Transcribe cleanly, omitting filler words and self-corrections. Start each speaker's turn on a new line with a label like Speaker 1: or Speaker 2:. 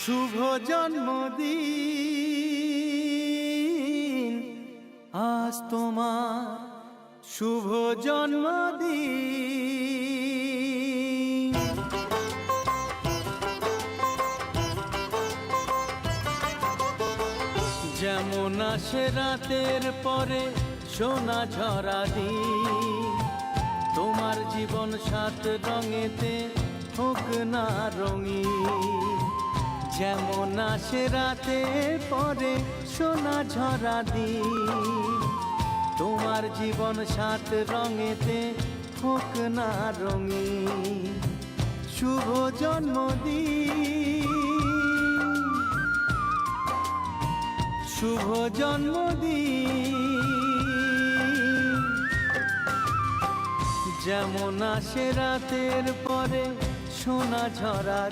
Speaker 1: শুভ জন্মদিন আজ তোমার শুভ জন্মদিন। যেমন আসে রাতের পরে সোনা ঝরা দিন, তোমার জীবন সাত রঙেতে হোক না রঙিন। যেমন আসে রাতের পরে সোনা ঝরা দিন, তোমার জীবন সাত রঙেতে হোক না রঙিন। শুভ জন্মদিন, শুভ জন্মদিন। যেমন আসে রাতের পরে সোনা ঝরা